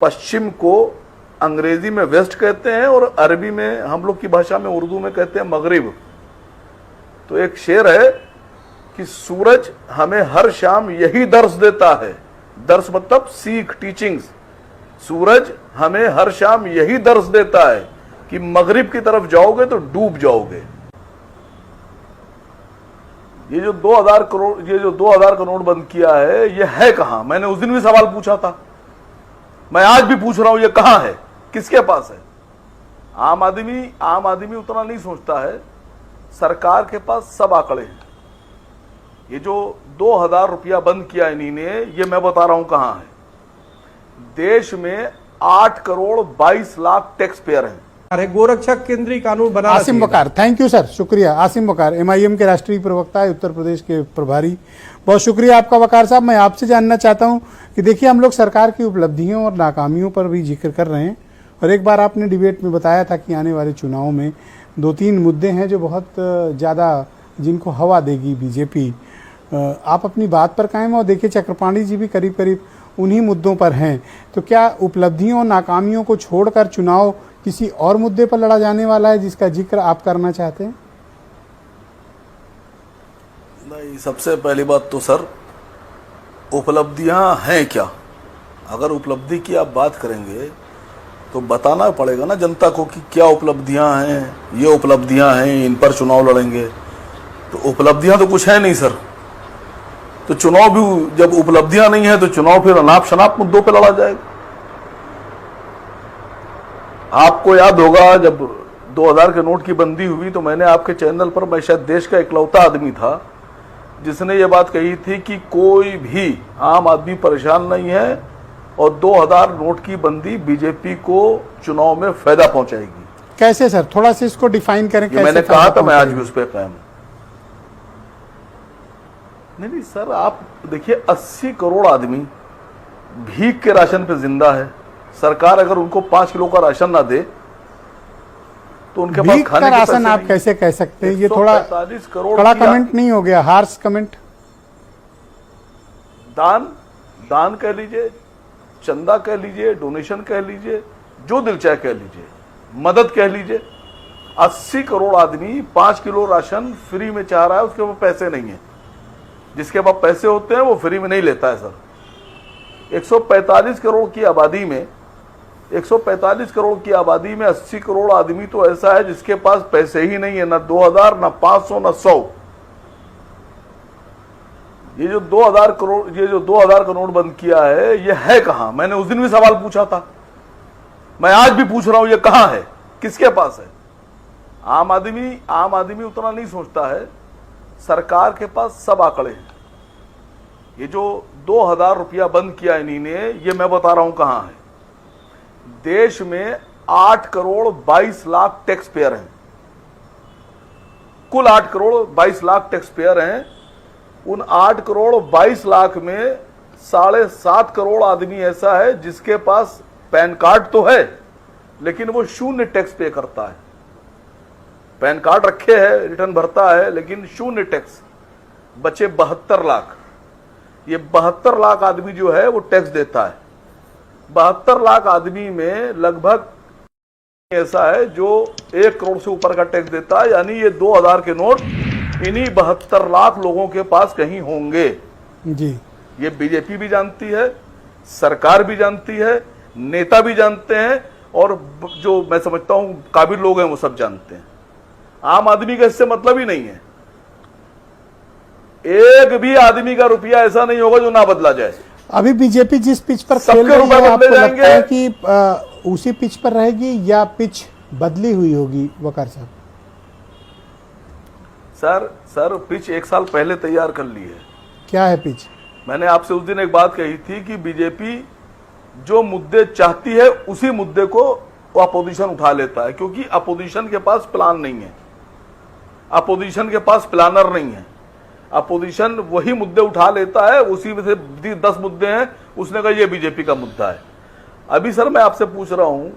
पश्चिम को अंग्रेजी में वेस्ट कहते हैं और अरबी में, हम लोग की भाषा में, उर्दू में कहते हैं मगरिब। तो एक शेर है कि सूरज हमें हर शाम यही दर्श देता है। दर्श मतलब सीख, टीचिंग्स। सूरज हमें हर शाम यही दर्श देता है कि मगरिब की तरफ जाओगे तो डूब जाओगे। ये जो 2000 का नोट बंद किया है, ये है कहां? मैंने उस दिन भी सवाल पूछा था, मैं आज भी पूछ रहा हूं, ये कहां है, किसके पास है? आम आदमी उतना नहीं सोचता है। सरकार के पास सब आंकड़े हैं। ये जो 2000 रुपया बंद किया इन्हीं ने, ये मैं बता रहा हूं कहां है। देश में 8 करोड़ 22 लाख टैक्स पेयर हैं। गोरक्षक केंद्रीय कानून बना। आसिम वकार, थैंक यू सर, शुक्रिया। आसिम वकार MIM के राष्ट्रीय प्रवक्ता है, उत्तर प्रदेश के प्रभारी। बहुत शुक्रिया आपका वकार साहब। मैं आपसे जानना चाहता हूं कि देखिए, हम लोग सरकार की उपलब्धियों और नाकामियों पर भी जिक्र कर रहे हैं, और एक बार आपने डिबेट में बताया था कि आने वाले चुनाव में 2-3 मुद्दे हैं जो बहुत ज़्यादा, जिनको हवा देगी बीजेपी। आप अपनी बात पर कायम, और देखिए चक्रपाणी जी भी करीब करीब उन्हीं मुद्दों पर हैं। तो क्या उपलब्धियों और नाकामियों को छोड़कर चुनाव किसी और मुद्दे पर लड़ा जाने वाला है जिसका जिक्र आप करना चाहते हैं? नहीं, सबसे पहली बात तो सर, उपलब्धियां हैं क्या? अगर उपलब्धि की आप बात करेंगे तो बताना पड़ेगा ना जनता को कि क्या उपलब्धियां हैं, ये उपलब्धियां हैं, इन पर चुनाव लड़ेंगे। तो उपलब्धियां तो कुछ है नहीं सर। तो चुनाव भी जब उपलब्धियां नहीं है तो चुनाव फिर अनाप शनाप मुद्दों पे लड़ा जाएगा। आपको याद होगा जब 2000 के नोट की बंदी हुई तो मैंने आपके चैनल पर, मैं शायद देश का इकलौता आदमी था जिसने ये बात कही थी कि कोई भी आम आदमी परेशान नहीं है और 2000 नोट की बंदी बीजेपी को चुनाव में फायदा पहुंचाएगी। कैसे सर, थोड़ा सा इसको डिफाइन करें। कैसे मैंने कहा था, मैं आज भी उस पर कायम हूं। नहीं सर, आप देखिए 80 करोड़ आदमी भीख के राशन पे जिंदा है। सरकार अगर उनको 5 किलो का राशन ना दे तो उनके पास खाने का राशन आप कैसे कह सकते हैं? ये थोड़ा कड़ा कमेंट नहीं हो गया, हार्श कमेंट? दान कह लीजिए, चंदा कह लीजिए, डोनेशन कह लीजिए, जो दिल चाहे कह लीजिए, मदद कह लीजिए। 80 करोड़ आदमी 5 किलो राशन फ्री में चाह रहा है, उसके पास पैसे नहीं है। जिसके पास पैसे होते हैं वो फ्री में नहीं लेता है सर। 145 करोड़ की आबादी में 80 करोड़ आदमी तो ऐसा है जिसके पास पैसे ही नहीं है, ना 2000, ना 500, ना 100। ये जो 2000 का नोट बंद किया है, ये है कहां? मैंने उस दिन भी सवाल पूछा था, मैं आज भी पूछ रहा हूं, ये कहां है, किसके पास है? आम आदमी उतना नहीं सोचता है। सरकार के पास सब आंकड़े हैं। ये जो 2000 रुपया बंद किया इन्हीं ने, ये मैं बता रहा हूं कहां है। देश में 8 करोड़ 22 लाख टैक्स पेयर हैं। कुल 8 करोड़ 22 लाख टैक्स पेयर हैं। उन 8 करोड़ 22 लाख में 7.5 करोड़ आदमी ऐसा है जिसके पास पैन कार्ड तो है लेकिन वो 0 टैक्स पे करता है। पैन कार्ड रखे है, रिटर्न भरता है, लेकिन 0 टैक्स। बचे 72 लाख। ये 72 लाख आदमी जो है वो टैक्स देता है। 72 लाख आदमी में लगभग ऐसा है जो 1 करोड़ से ऊपर का टैक्स देता है। यानी ये 2000 के नोट इन्हीं 72 लाख लोगों के पास कहीं होंगे जी। ये बीजेपी भी जानती है, सरकार भी जानती है, नेता भी जानते हैं, और जो मैं समझता हूं काबिल लोग हैं वो सब जानते हैं। आम आदमी का इससे मतलब ही नहीं है। एक भी आदमी का रुपया ऐसा नहीं होगा जो ना बदला जाए। अभी बीजेपी जिस पिच पर खेल रही है, आपको लगता है कि उसी पिच पर रहेगी या पिच बदली हुई होगी वकार साहब? सर पिच 1 साल पहले तैयार कर ली है। क्या है पिच? मैंने आपसे उस दिन एक बात कही थी कि बीजेपी जो मुद्दे चाहती है उसी मुद्दे को अपोजिशन उठा लेता है, क्योंकि अपोजिशन के पास प्लान नहीं है, अपोजिशन के पास प्लानर नहीं है। अपोजिशन वही मुद्दे उठा लेता है, उसी में से 10 मुद्दे हैं, उसने कहा ये बीजेपी का मुद्दा है। अभी सर मैं आपसे पूछ रहा हूं,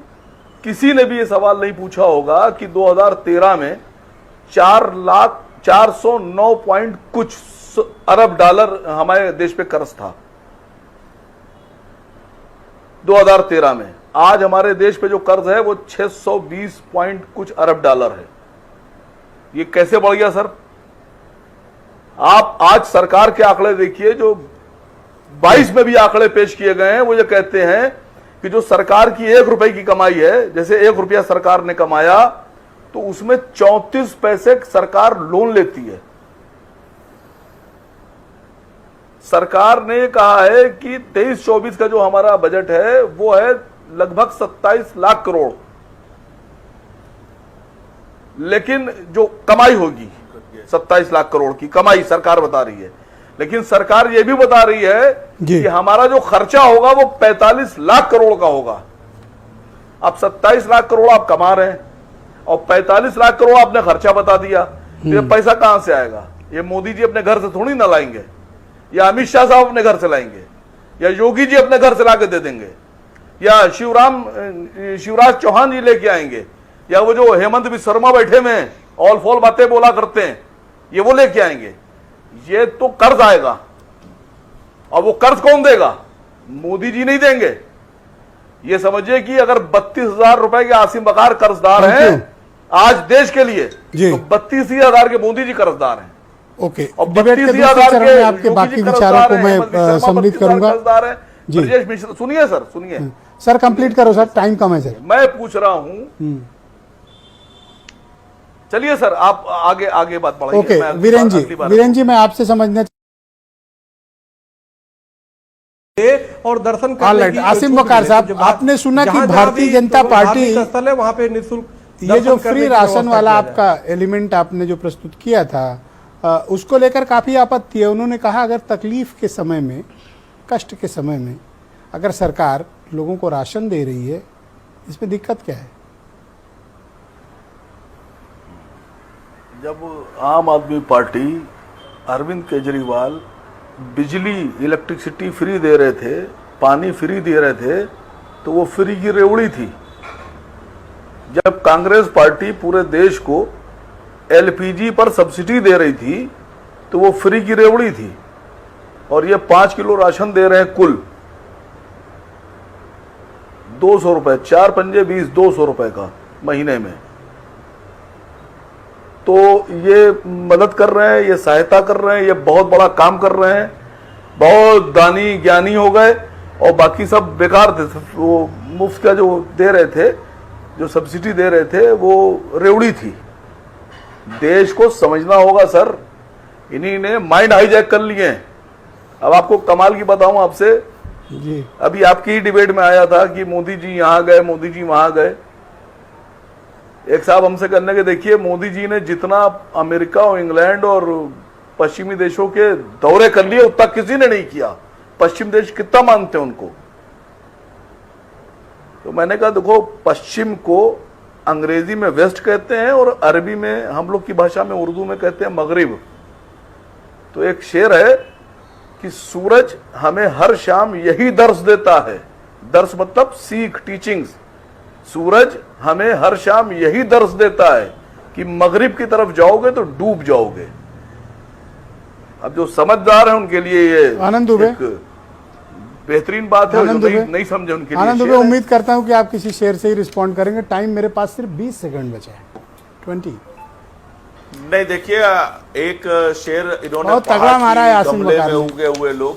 किसी ने भी ये सवाल नहीं पूछा होगा कि 2013 में 409 पॉइंट कुछ अरब डॉलर हमारे देश पे कर्ज था। 2013 में। आज हमारे देश पे जो कर्ज है वो 620 पॉइंट कुछ अरब डॉलर है। ये कैसे बढ़ गया सर? आप आज सरकार के आंकड़े देखिए, जो 22 में भी आंकड़े पेश किए गए हैं, वो ये कहते हैं कि जो सरकार की 1 रुपए की कमाई है, जैसे 1 रुपया सरकार ने कमाया तो उसमें 34 पैसे सरकार लोन लेती है। सरकार ने कहा है कि 23-24 का जो हमारा बजट है वो है लगभग 27 लाख करोड़, लेकिन जो कमाई होगी 27 लाख करोड़ की कमाई सरकार बता रही है, लेकिन सरकार ये भी बता रही है कि हमारा जो खर्चा होगा वो 45 लाख करोड़ का होगा। अब 27 लाख करोड़ आप कमा रहे हैं और 45 लाख करोड़ आपने खर्चा बता दिया, तो ये पैसा कहां से आएगा? ये मोदी जी अपने घर से थोड़ी ना लाएंगे, या अमित शाह साहब अपने घर से लाएंगे, या योगी जी अपने घर से लाके दे देंगे, या शिवराज चौहान जी लेके आएंगे, या वो जो हेमंत विश्व बैठे में ऑल फॉल बातें बोला करते हैं ये वो लेके आएंगे। ये तो कर्ज आएगा, और वो कर्ज कौन देगा? मोदी जी नहीं देंगे। ये समझिए कि अगर 32,000 रुपए के आसिम बकार कर्जदार हैं आज देश के लिए, तो 32,000 के मोदी जी कर्जदार हैं। ओके, डिबेट के दूसरे चरण में आपके बाकी विचारों को मैं सम्मिलित करूंगा। जी ब्रजेश मिश्र, सुनिए सर, सुनिए सर, कंप्लीट करो सर, टाइम कम है सर। मैं पूछ रहा हूं, चलिए सर आप आगे बात बढ़ाइए। ओके, वीरेन जी मैं आपसे समझना और दर्शन करने की आसिम बकार साहब, आपने सुना कि भारतीय जनता पार्टी स्थल है वहां पे निःशुल्क ये जो फ्री राशन वाला आपका एलिमेंट आपने जो प्रस्तुत किया था, उसको लेकर काफी आपत्ति है। उन्होंने कहा अगर तकलीफ के समय में, कष्ट के समय में अगर सरकार लोगों को राशन दे रही है, इसमें दिक्कत क्या है? जब आम आदमी पार्टी अरविंद केजरीवाल बिजली इलेक्ट्रिसिटी फ्री दे रहे थे, पानी फ्री दे रहे थे, तो वो फ्री की रेवड़ी थी। जब कांग्रेस पार्टी पूरे देश को एलपीजी पर सब्सिडी दे रही थी तो वो फ्री की रेवड़ी थी। और ये 5 किलो राशन दे रहे हैं कुल 200 रुपए, 4 पंजे 20, 200 रुपए का महीने में। तो ये मदद कर रहे हैं, ये सहायता कर रहे हैं, ये बहुत बड़ा काम कर रहे हैं। बहुत दानी ज्ञानी हो गए और बाकी सब बेकार थे। वो मुफ्त का जो दे रहे थे, जो सब्सिडी दे रहे थे, वो रेवड़ी थी। देश को समझना होगा सर, इन्हीं ने माइंड हाईजैक कर लिए हैं। अब आपको कमाल की बताऊं आपसे, अभी आपकी ही डिबेट में आया था कि मोदी जी यहां गए, मोदी जी वहां गए। एक साहब हमसे करने के देखिए, मोदी जी ने जितना अमेरिका और इंग्लैंड और पश्चिमी देशों के दौरे कर लिए उतना किसी ने नहीं किया। पश्चिम देश कितना मानते हैं उनको। तो मैंने कहा देखो, पश्चिम को अंग्रेजी में वेस्ट कहते हैं और अरबी में, हम लोग की भाषा में, उर्दू में कहते हैं मगरिब। तो एक शेर है कि सूरज हमें हर शाम यही दर्श देता है। दर्श मतलब सीख, टीचिंग्स। सूरज हमें हर शाम यही दर्श देता है कि मगरिब की तरफ जाओगे तो डूब जाओगे। अब जो समझदार है उनके लिए ये आनंद दुबे एक बेहतरीन बात है, जो नहीं समझे उनके लिए। आनंद दुबे, उम्मीद करता हूं कि आप किसी शेर से ही रिस्पॉन्ड करेंगे। टाइम मेरे पास सिर्फ 20 सेकंड बचा है। 20 नहीं, देखिए एक शेर इन्होंने बहुत तगड़ा मारा है आसिम बकार ने। उगे हुए लोग